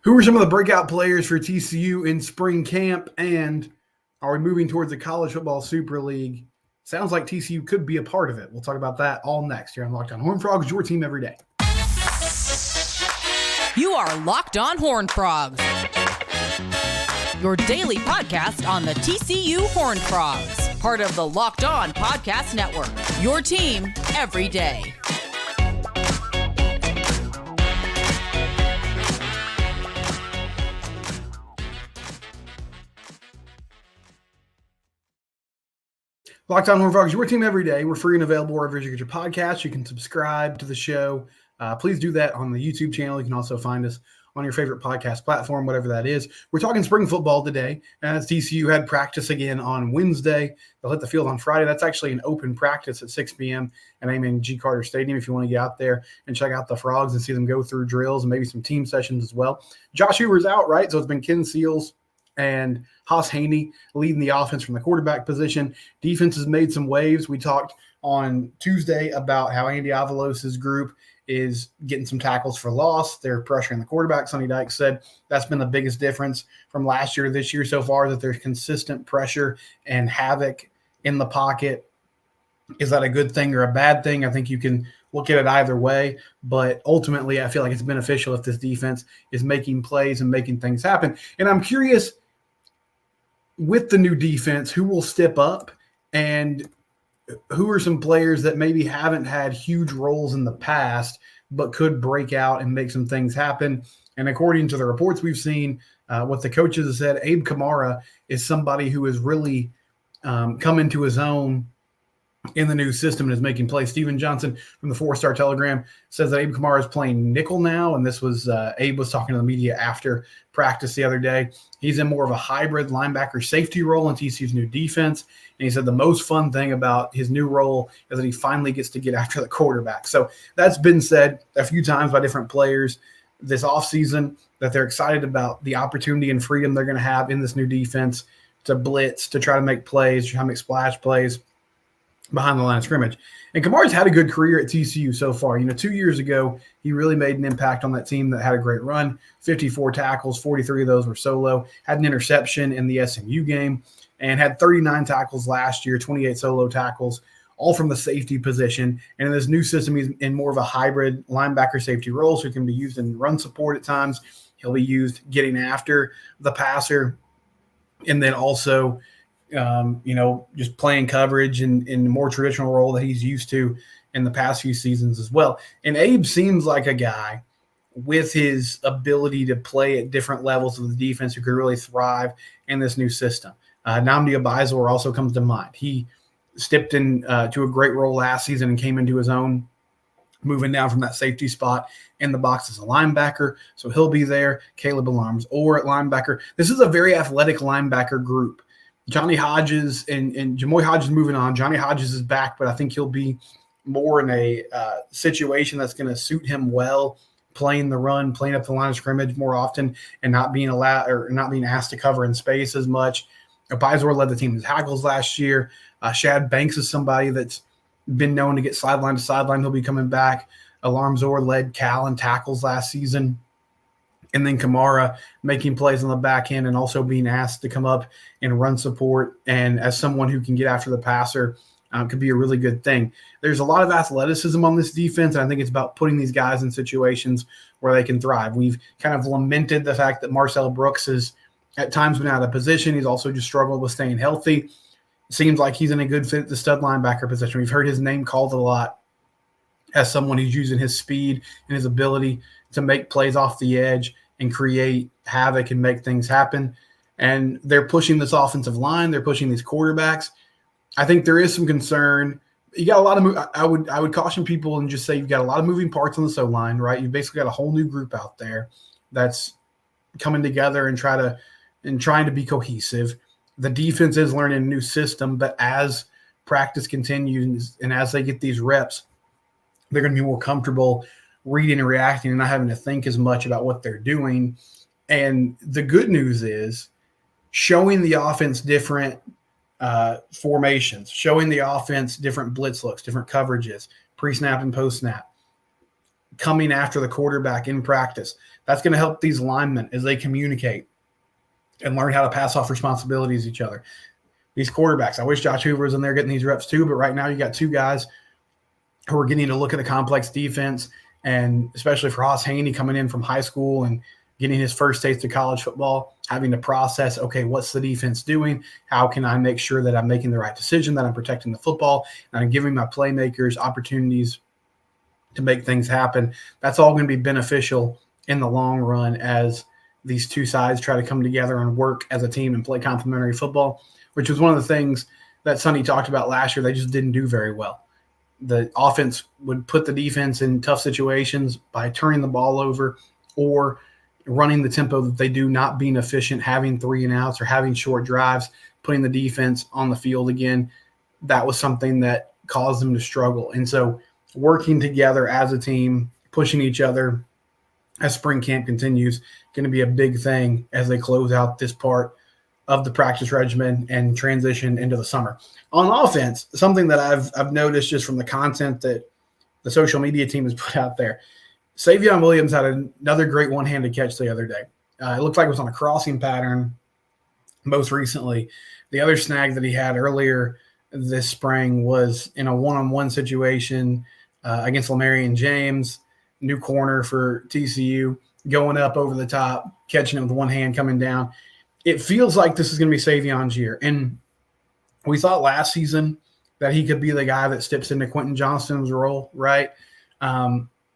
Who are some of the breakout players for TCU in spring camp? And are we moving towards the College Football Super League? Sounds like TCU could be a part of it. We'll talk about that all next here on Locked On Horned Frogs, your team every day. You are Locked On Horned Frogs, your daily podcast on the TCU Horned Frogs, part of the Locked On Podcast Network, your team every day. Locked On Horned Frogs, your team every day. We're free and available wherever you get your podcasts. You can subscribe to the show. Please do that on the YouTube channel. You can also find us on your favorite podcast platform, whatever that is. We're talking spring football today, as TCU had practice again on Wednesday. They'll hit the field on Friday. That's actually an open practice at 6 p.m. at Amen G. Carter Stadium if you want to get out there and check out the Frogs and see them go through drills and maybe some team sessions as well. Josh Hoover's out, right? So it's been Ken Seals and Haas Haney leading the offense from the quarterback position. Defense has made some waves. We talked on Tuesday about how Andy Avalos' group is getting some tackles for loss. They're pressuring the quarterback. Sonny Dykes said that's been the biggest difference from last year to this year so far, that there's consistent pressure and havoc in the pocket. Is that a good thing or a bad thing? I think you can look at it either way, but ultimately I feel like it's beneficial if this defense is making plays and making things happen. And I'm curious, with the new defense, who will step up and who are some players that maybe haven't had huge roles in the past but could break out and make some things happen. And according to the reports we've seen, what the coaches have said, Abe Kamara is somebody who has really come into his own in the new system and is making plays. Steven Johnson from the 4-Star Telegram says that Abe Kamara is playing nickel now, and this was Abe was talking to the media after practice the other day. He's in more of a hybrid linebacker safety role in TCU's new defense, and he said the most fun thing about his new role is that he finally gets to get after the quarterback. So that's been said a few times by different players this offseason, that they're excited about the opportunity and freedom they're going to have in this new defense to blitz, to try to make plays, to try to make splash plays behind the line of scrimmage. And Kamara's had a good career at TCU so far. 2 years ago, he really made an impact on that team that had a great run, 54 tackles, 43 of those were solo, had an interception in the SMU game, and had 39 tackles last year, 28 solo tackles, all from the safety position. And in this new system, he's in more of a hybrid linebacker safety role, so he can be used in run support at times. He'll be used getting after the passer, and then also just playing coverage in the more traditional role that he's used to in the past few seasons as well. And Abe seems like a guy with his ability to play at different levels of the defense who could really thrive in this new system. Nnamdi Abizor also comes to mind. He stepped in to a great role last season and came into his own, moving down from that safety spot in the box as a linebacker. So he'll be there. Caleb Alarms or at linebacker. This is a very athletic linebacker group. Johnny Hodges and Jamoy Hodges moving on. Johnny Hodges is back, but I think he'll be more in a situation that's going to suit him well, playing the run, playing up the line of scrimmage more often, and not being allowed or not being asked to cover in space as much. Abizor led the team in tackles last year. Shad Banks is somebody that's been known to get sideline to sideline. He'll be coming back. Alarmzor led Cal in tackles last season. And then Kamara making plays on the back end and also being asked to come up and run support. And as someone who can get after the passer, could be a really good thing. There's a lot of athleticism on this defense, and I think it's about putting these guys in situations where they can thrive. We've kind of lamented the fact that Marcel Brooks has at times been out of position. He's also just struggled with staying healthy. It seems like he's in a good fit at the stud linebacker position. We've heard his name called a lot as someone who's using his speed and his ability to make plays off the edge and create havoc and make things happen. And they're pushing this offensive line. They're pushing these quarterbacks. I think there is some concern. You got a lot of I would caution people and just say you've got a lot of moving parts on the SO line, right? You've basically got a whole new group out there that's coming together and trying to be cohesive. The defense is learning a new system, but as practice continues and as they get these reps, they're going to be more comfortable reading and reacting and not having to think as much about what they're doing. And the good news is showing the offense different formations, showing the offense different blitz looks, different coverages, pre-snap and post-snap, coming after the quarterback in practice. That's going to help these linemen as they communicate and learn how to pass off responsibilities to each other. These quarterbacks, I wish Josh Hoover was in there getting these reps too, but right now you got two guys who are getting to look at a complex defense, and especially for Haas Haney coming in from high school and getting his first taste of college football, having to process, okay, what's the defense doing? How can I make sure that I'm making the right decision, that I'm protecting the football, and I'm giving my playmakers opportunities to make things happen? That's all going to be beneficial in the long run as these two sides try to come together and work as a team and play complementary football, which was one of the things that Sonny talked about last year. They just didn't do very well. The offense would put the defense in tough situations by turning the ball over or running the tempo that they do, not being efficient, having 3-and-outs or having short drives, putting the defense on the field again. That was something that caused them to struggle. And so working together as a team, pushing each other as spring camp continues, going to be a big thing as they close out this part of the practice regimen and transition into the summer. On offense, something that I've noticed just from the content that the social media team has put out there, Savion Williams had another great one-handed catch the other day. It looked like it was on a crossing pattern most recently. The other snag that he had earlier this spring was in a one-on-one situation against Lamarian James, new corner for TCU, going up over the top, catching it with one hand, coming down. It feels like this is going to be Savion's year. And we thought last season that he could be the guy that steps into Quentin Johnston's role, right?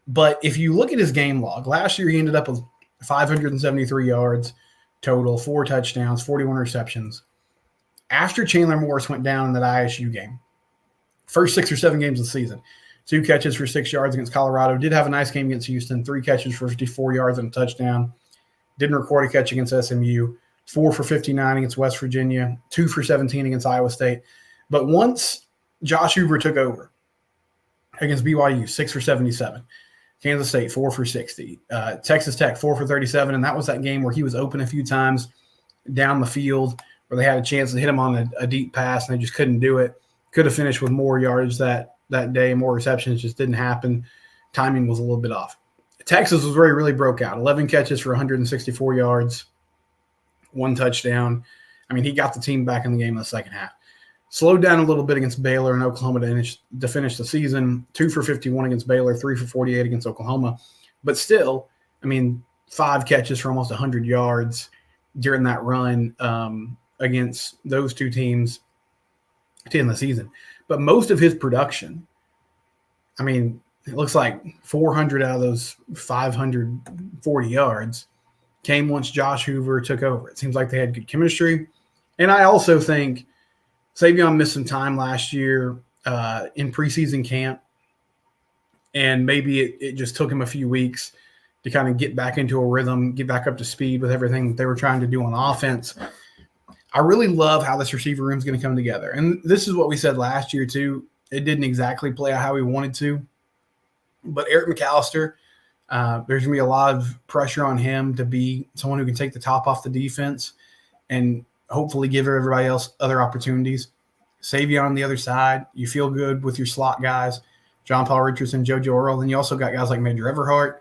But if you look at his game log, last year he ended up with 573 yards total, 4 touchdowns, 41 receptions. After Chandler Morris went down in that ISU game, first 6 or 7 games of the season, 2 catches for 6 yards against Colorado, did have a nice game against Houston, 3 catches for 54 yards and a touchdown, didn't record a catch against SMU, 4 for 59 against West Virginia, 2 for 17 against Iowa State. But once Josh Hoover took over against BYU, 6 for 77. Kansas State, 4 for 60. Texas Tech, 4 for 37. And that was that game where he was open a few times down the field where they had a chance to hit him on a deep pass and they just couldn't do it. Could have finished with more yardage that day, more receptions, just didn't happen. Timing was a little bit off. Texas was where he really broke out. 11 catches for 164 yards, 1 touchdown. I mean, he got the team back in the game in the second half. Slowed down a little bit against Baylor and Oklahoma to finish the season. 2 for 51 against Baylor, 3 for 48 against Oklahoma. But still, I mean, 5 catches for almost 100 yards during that run against those two teams to end the season. But most of his production, I mean, it looks like 400 out of those 540 yards came once Josh Hoover took over. It seems like they had good chemistry. And I also think Savion missed some time last year in preseason camp, and maybe it just took him a few weeks to kind of get back into a rhythm, get back up to speed with everything that they were trying to do on offense. I really love how this receiver room is going to come together. And this is what we said last year too. It didn't exactly play out how we wanted to, but Eric McAllister, there's going to be a lot of pressure on him to be someone who can take the top off the defense and hopefully give everybody else other opportunities. Savion on the other side, you feel good with your slot guys, John Paul Richardson, JoJo Earl. Then you also got guys like Major Everhart,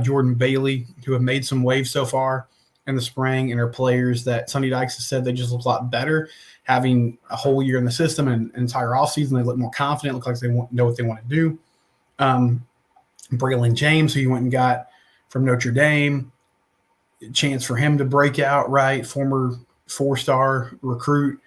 Jordan Bailey, who have made some waves so far in the spring and are players that Sonny Dykes has said they just look a lot better having a whole year in the system and an entire offseason. They look more confident, look like they know what they want to do. Braylon James, who you went and got from Notre Dame, chance for him to break out, right? Former 4-star recruit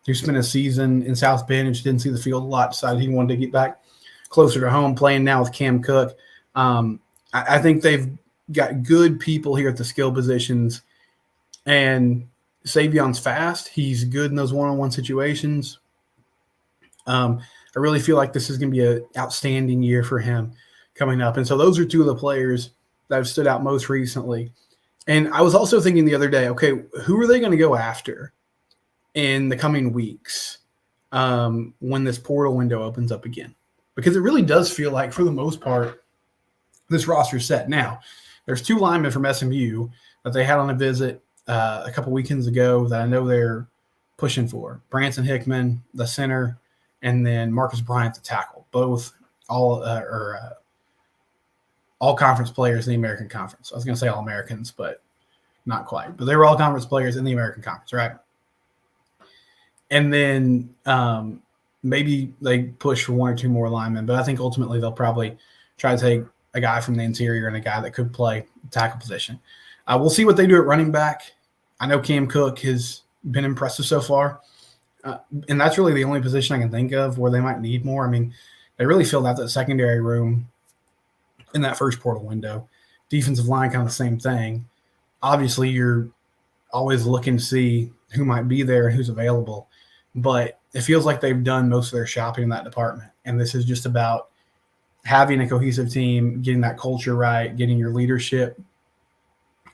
who spent a season in South Bend and just didn't see the field a lot, decided he wanted to get back closer to home, playing now with Cam Cook. I think they've got good people here at the skill positions, and Savion's fast. He's good in those one-on-one situations. I really feel like this is going to be an outstanding year for him coming up. And so those are two of the players that have stood out most recently. And I was also thinking the other day, okay, who are they going to go after in the coming weeks when this portal window opens up again? Because it really does feel like, for the most part, this roster's set. Now, there's 2 linemen from SMU that they had on a visit a couple weekends ago that I know they're pushing for. Branson Hickman, the center, and then Marcus Bryant, the tackle. Both all all conference players in the American Conference. I was going to say all Americans, but not quite. But they were all conference players in the American Conference, right? And then maybe they push for one or two more linemen, but I think ultimately they'll probably try to take a guy from the interior and a guy that could play tackle position. We'll see what they do at running back. I know Cam Cook has been impressive so far, and that's really the only position I can think of where they might need more. I mean, they really filled out that secondary room in that first portal window. Defensive line, kind of the same thing. Obviously, you're always looking to see who might be there and who's available, but it feels like they've done most of their shopping in that department, and this is just about having a cohesive team, getting that culture right, getting your leadership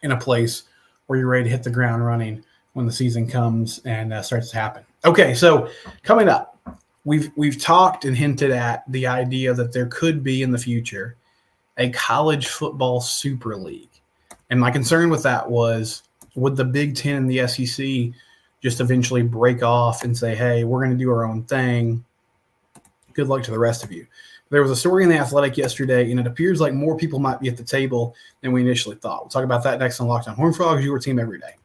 in a place where you're ready to hit the ground running when the season comes and starts to happen. Okay, so coming up, we've talked and hinted at the idea that there could be in the future a college football super league. And my concern with that was, would the Big Ten and the SEC just eventually break off and say, hey, we're going to do our own thing. Good luck to the rest of you. There was a story in The Athletic yesterday, and it appears like more people might be at the table than we initially thought. We'll talk about that next on Locked On Horned Frogs, your team every day.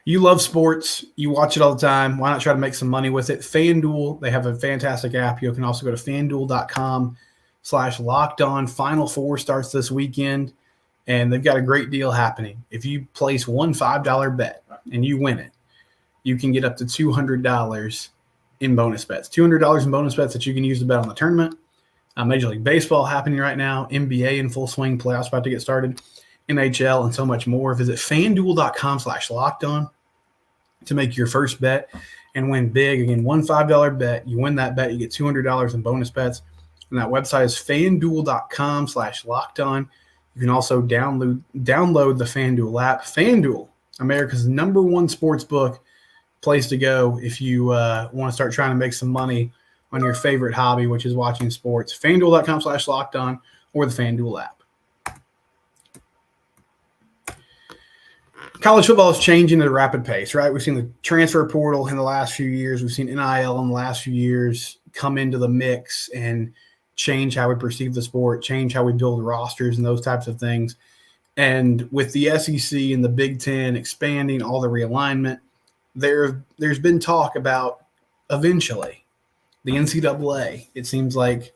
You love sports. You watch it all the time. Why not try to make some money with it? FanDuel, they have a fantastic app. You can also go to FanDuel.com/lockedon. Final Four starts this weekend, and they've got a great deal happening. If you place one $5 bet and you win it, you can get up to $200 in bonus bets. $200 in bonus bets that you can use to bet on the tournament. Major League Baseball happening right now. NBA in full swing. Playoffs about to get started. NHL and so much more. Visit FanDuel.com/lockedon to make your first bet and win big. Again, one $5 bet. You win that bet, you get $200 in bonus bets. And that website is FanDuel.com/lockedon. You can also download the FanDuel app. FanDuel, America's #1 sports book place to go if you want to start trying to make some money on your favorite hobby, which is watching sports. FanDuel.com/lockedon or the FanDuel app. College football is changing at a rapid pace, right? We've seen the transfer portal in the last few years. We've seen NIL in the last few years come into the mix and change how we perceive the sport, change how we build rosters and those types of things. And with the SEC and the Big Ten expanding all the realignment, there's been talk about eventually the NCAA. It seems like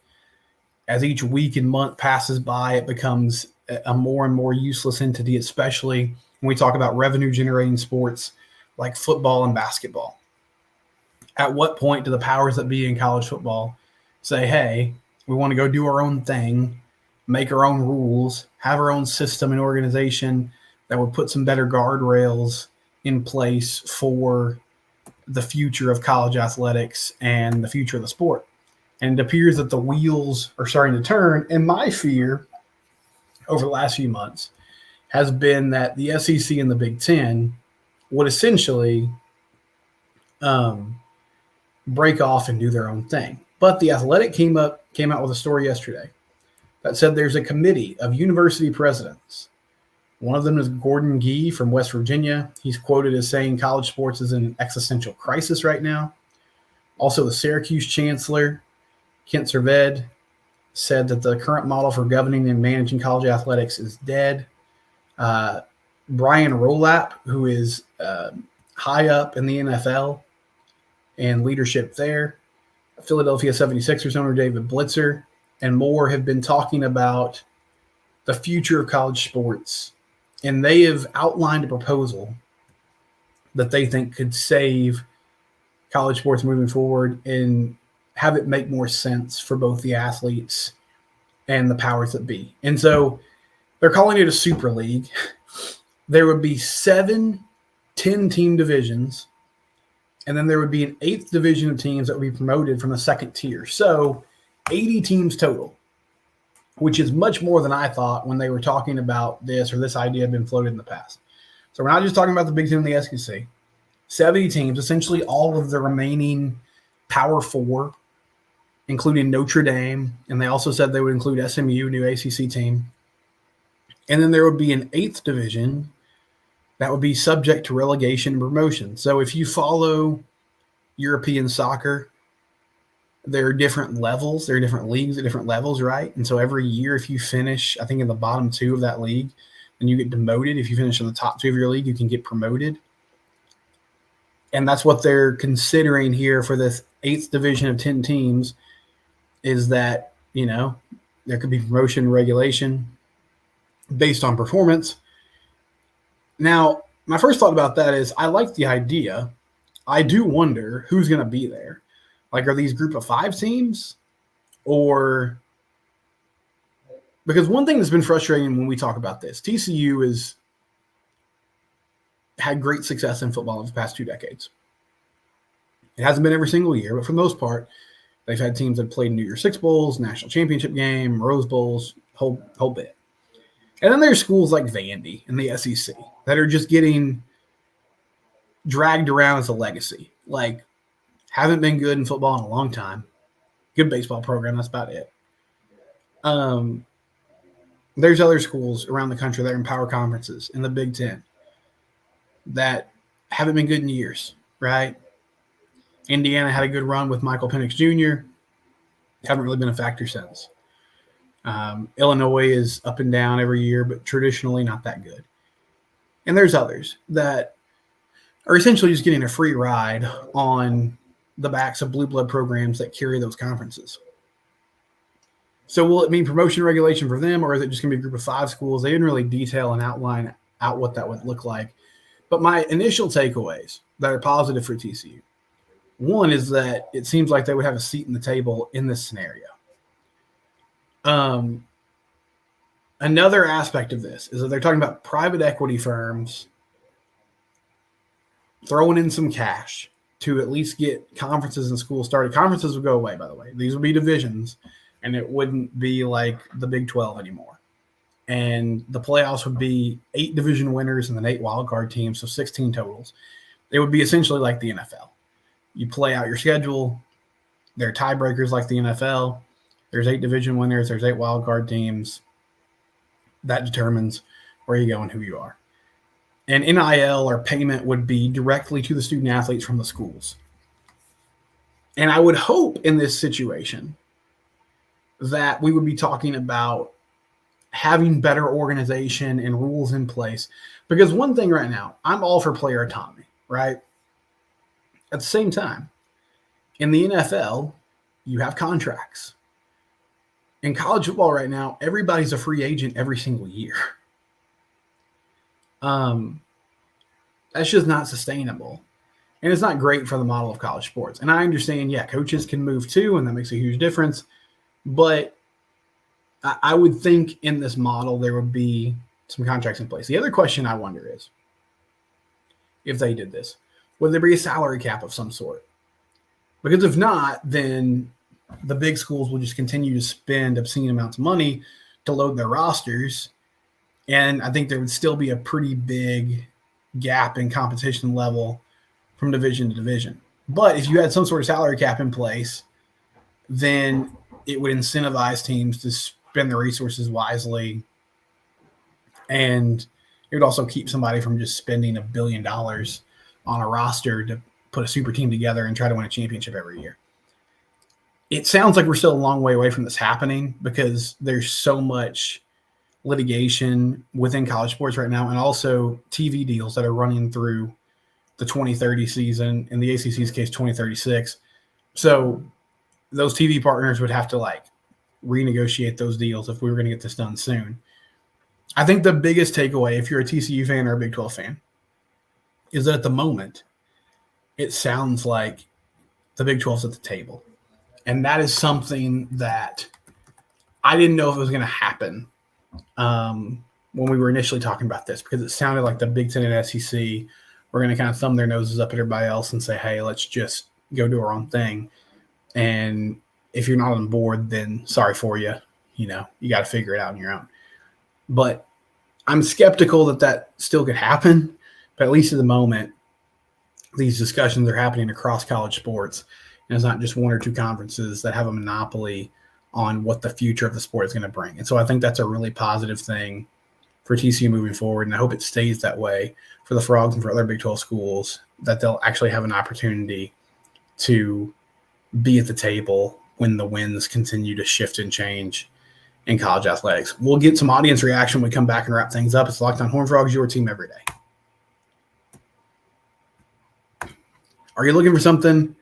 as each week and month passes by, it becomes a more and more useless entity, especially when we talk about revenue-generating sports like football and basketball. At what point do the powers that be in college football say, hey, we want to go do our own thing, make our own rules, have our own system and organization that would put some better guardrails in place for the future of college athletics and the future of the sport? And it appears that the wheels are starting to turn. And my fear over the last few months has been that the SEC and the Big Ten would essentially break off and do their own thing. But the Athletic came out with a story yesterday that said there's a committee of university presidents. One of them is Gordon Gee from West Virginia. He's quoted as saying college sports is in an existential crisis right now. Also, the Syracuse chancellor, Kent Served, said that the current model for governing and managing college athletics is dead. Brian Rolap, who is high up in the NFL and leadership there, Philadelphia 76ers owner David Blitzer, and more have been talking about the future of college sports. And they have outlined a proposal that they think could save college sports moving forward and have it make more sense for both the athletes and the powers that be. And so they're calling it a super league. There would be 7 10-team divisions, and then there would be an 8th division of teams that would be promoted from the second tier. So 80 teams total, which is much more than I thought when they were talking about this, or this idea had been floated in the past. So we're not just talking about the Big Ten and the SEC. 70 teams, essentially all of the remaining Power 4, including Notre Dame, and they also said they would include SMU, new ACC team. And then there would be an 8th division that would be subject to relegation and promotion. So if you follow European soccer, there are different levels. There are different leagues at different levels, right? And so every year, if you finish, I think, in the bottom 2 of that league, then you get demoted. If you finish in the top 2 of your league, you can get promoted. And that's what they're considering here for this 8th division of 10 teams, is that, there could be promotion regulation based on performance. Now, my first thought about that is I like the idea. I do wonder who's going to be there. Like, are these group of 5 teams? Or because one thing that's been frustrating when we talk about this, TCU has had great success in football in the past 2 decades. It hasn't been every single year, but for the most part, they've had teams that played New Year's Six Bowls, National Championship Game, Rose Bowls, whole bit. And then there's schools like Vandy and the SEC that are just getting dragged around as a legacy. Like, haven't been good in football in a long time. Good baseball program, that's about it. There's other schools around the country that are in power conferences in the Big Ten that haven't been good in years, right? Indiana had a good run with Michael Penix Jr. Haven't really been a factor since. Illinois is up and down every year, but traditionally not that good. And there's others that are essentially just getting a free ride on the backs of blue blood programs that carry those conferences. So will it mean promotion regulation for them, or is it just going to be a group of 5 schools? They didn't really detail and outline out what that would look like. But my initial takeaways that are positive for TCU, one is that it seems like they would have a seat in the table in this scenario. Another aspect of this is that they're talking about private equity firms throwing in some cash to at least get conferences and schools started. Conferences would go away, by the way. These would be divisions, and it wouldn't be like the Big 12 anymore. And the playoffs would be 8 division winners and then 8 wildcard teams, so 16 totals. It would be essentially like the NFL. You play out your schedule. There are tiebreakers like the NFL. There's 8 division winners. There's 8 wildcard teams. That determines where you go and who you are. And NIL or payment would be directly to the student athletes from the schools. And I would hope in this situation that we would be talking about having better organization and rules in place. Because one thing right now, I'm all for player autonomy, right? At the same time, in the NFL, you have contracts. In college football right now, everybody's a free agent every single year. That's just not sustainable. And it's not great for the model of college sports. And I understand, coaches can move too, and that makes a huge difference. But I would think in this model, there would be some contracts in place. The other question I wonder is, if they did this, would there be a salary cap of some sort? Because if not, then the big schools will just continue to spend obscene amounts of money to load their rosters. And I think there would still be a pretty big gap in competition level from division to division. But if you had some sort of salary cap in place, then it would incentivize teams to spend their resources wisely. And it would also keep somebody from just spending $1 billion on a roster to put a super team together and try to win a championship every year. It sounds like we're still a long way away from this happening because there's so much litigation within college sports right now, and also TV deals that are running through the 2030 season, in the ACC's case, 2036. So those TV partners would have to renegotiate those deals if we were going to get this done soon. I think the biggest takeaway, if you're a TCU fan or a Big 12 fan, is that at the moment, it sounds like the Big 12's at the table. And that is something that I didn't know if it was going to happen when we were initially talking about this, because it sounded like the Big Ten and SEC were going to kind of thumb their noses up at everybody else and say, hey, let's just go do our own thing. And if you're not on board, then sorry for you. You got to figure it out on your own. But I'm skeptical that still could happen. But at least at the moment, these discussions are happening across college sports. And it's not just 1 or 2 conferences that have a monopoly on what the future of the sport is going to bring. And so I think that's a really positive thing for TCU moving forward. And I hope it stays that way for the Frogs and for other Big 12 schools, that they'll actually have an opportunity to be at the table when the winds continue to shift and change in college athletics. We'll get some audience reaction when we come back and wrap things up. It's Locked On Horned Frogs, your team every day. Are you looking for something,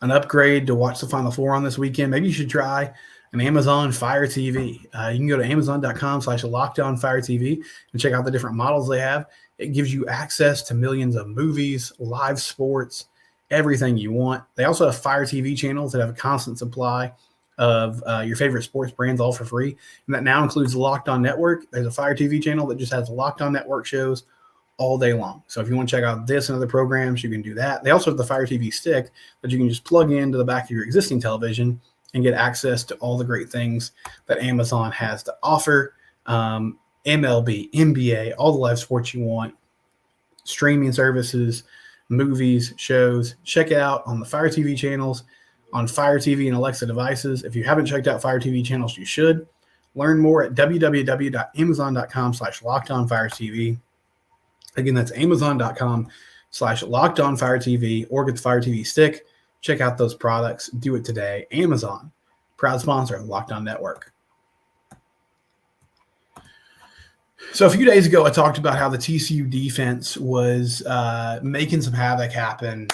an upgrade to watch the Final Four on this weekend? Maybe you should try an Amazon Fire TV. You can go to amazon.com/LockedOnFireTV and check out the different models they have. It gives you access to millions of movies, live sports, everything you want. They also have Fire TV channels that have a constant supply of your favorite sports brands, all for free. And that now includes the Locked On Network. There's a Fire TV channel that just has the Locked On Network shows all day long. So if you want to check out this and other programs, you can do that. They also have the Fire TV stick that you can just plug into the back of your existing television and get access to all the great things that Amazon has to offer. MLB, NBA, all the live sports you want, streaming services, movies, shows. Check it out on the Fire TV channels, on Fire TV and Alexa devices. If you haven't checked out Fire TV channels, you should. Learn more at www.amazon.com/LockedOnFireTV. Again, that's amazon.com/LockedOnFireTV, or get the Fire TV stick. Check out those products. Do it today. Amazon, proud sponsor of the Locked On Network. So a few days ago, I talked about how the TCU defense was making some havoc happen.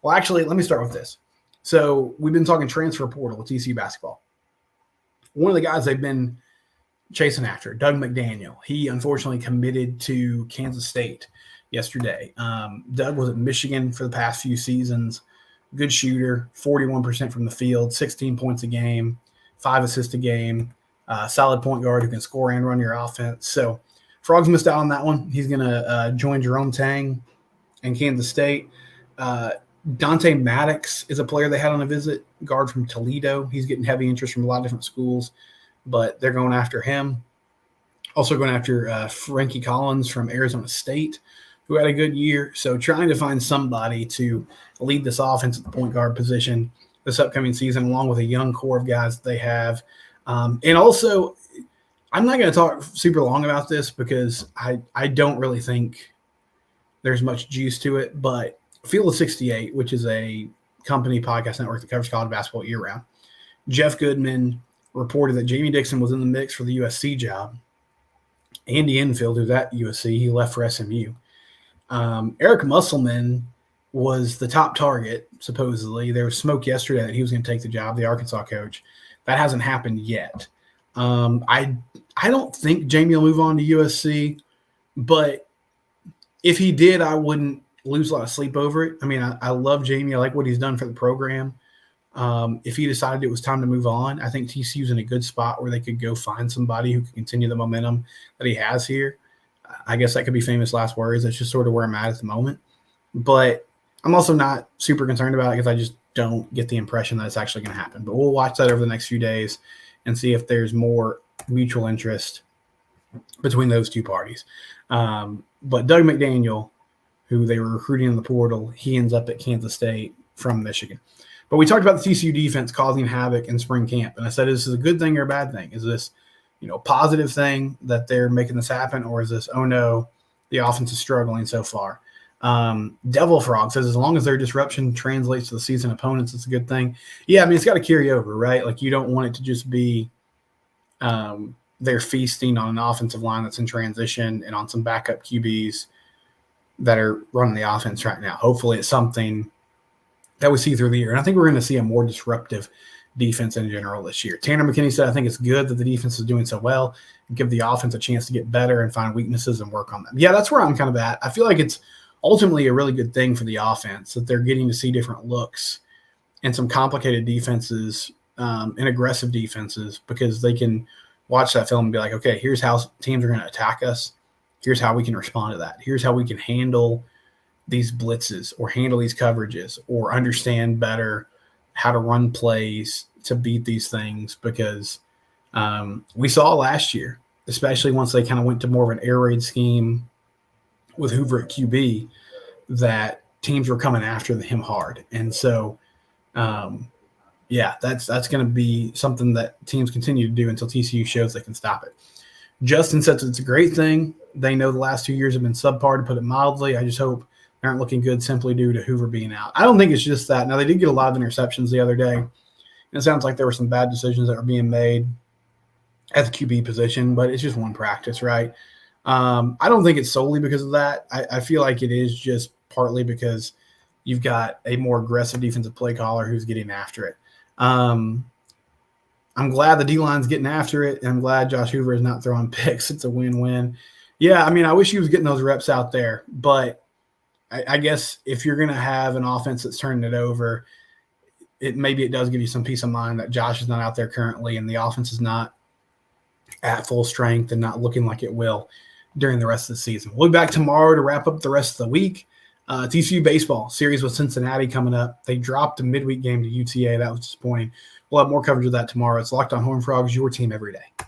Well, actually, let me start with this. So we've been talking transfer portal with TCU basketball. One of the guys they've been chasing after, Doug McDaniel, he unfortunately committed to Kansas State yesterday. Doug was at Michigan for the past few seasons. Good shooter, 41% from the field, 16 points a game, 5 assists a game, solid point guard who can score and run your offense. So Frogs missed out on that one. He's going to join Jerome Tang in Kansas State. Dante Maddox is a player they had on a visit, guard from Toledo. He's getting heavy interest from a lot of different schools, but they're going after him. Also going after Frankie Collins from Arizona State, who had a good year. So trying to find somebody to lead this offense at the point guard position this upcoming season, along with a young core of guys that they have. And also, I'm not going to talk super long about this because I don't really think there's much juice to it, but Field of 68, which is a company podcast network that covers college basketball year-round, Jeff Goodman reported that Jamie Dixon was in the mix for the USC job. Andy Enfield, who's at USC, he left for SMU. Eric Musselman was the top target, supposedly. There was smoke yesterday that he was going to take the job, the Arkansas coach. That hasn't happened yet. I don't think Jamie will move on to USC, but if he did, I wouldn't lose a lot of sleep over it. I mean, I love Jamie. I like what he's done for the program. If he decided it was time to move on, I think TCU's in a good spot where they could go find somebody who can continue the momentum that he has here. I guess that could be famous last words. That's just sort of where I'm at the moment. But I'm also not super concerned about it because I just don't get the impression that it's actually going to happen. But we'll watch that over the next few days and see if there's more mutual interest between those two parties. But Doug McDaniel, who they were recruiting in the portal, he ends up at Kansas State from Michigan. But we talked about the TCU defense causing havoc in spring camp. And I said, is this a good thing or a bad thing? Is this, positive thing that they're making this happen? Or is this, oh no, the offense is struggling so far? Devil Frog says, as long as their disruption translates to the season opponents, it's a good thing. Yeah, I mean, it's got to carry over, right? Like, you don't want it to just be they're feasting on an offensive line that's in transition and on some backup QBs that are running the offense right now. Hopefully it's something that we see through the year. And I think we're going to see a more disruptive defense in general this year. Tanner McKinney said, I think it's good that the defense is doing so well, give the offense a chance to get better and find weaknesses and work on them. Yeah, that's where I'm kind of at. I feel like it's ultimately a really good thing for the offense that they're getting to see different looks and some complicated defenses and aggressive defenses, because they can watch that film and be like, okay, here's how teams are going to attack us. Here's how we can respond to that. Here's how we can handle these blitzes or handle these coverages or understand better how to run plays to beat these things, because we saw last year, especially once they kind of went to more of an air raid scheme with Hoover at QB, that teams were coming after him hard. And so, that's going to be something that teams continue to do until TCU shows they can stop it. Justin says it's a great thing. They know the last 2 years have been subpar, to put it mildly. I just hope they aren't looking good simply due to Hoover being out. I don't think it's just that. Now, they did get a lot of interceptions the other day, And it sounds like there were some bad decisions that were being made at the QB position, but it's just one practice, right? I don't think it's solely because of that. I feel like it is just partly because you've got a more aggressive defensive play caller who's getting after it. I'm glad the D-line's getting after it, and I'm glad Josh Hoover is not throwing picks. It's a win-win. Yeah, I mean, I wish he was getting those reps out there, but I guess if you're going to have an offense that's turning it over, maybe it does give you some peace of mind that Josh is not out there currently and the offense is not at full strength and not looking like it will during the rest of the season. We'll be back tomorrow to wrap up the rest of the week. TCU baseball series with Cincinnati coming up. They dropped a midweek game to UTA. That was disappointing. We'll have more coverage of that tomorrow. It's Locked on Horned Frogs, your team every day.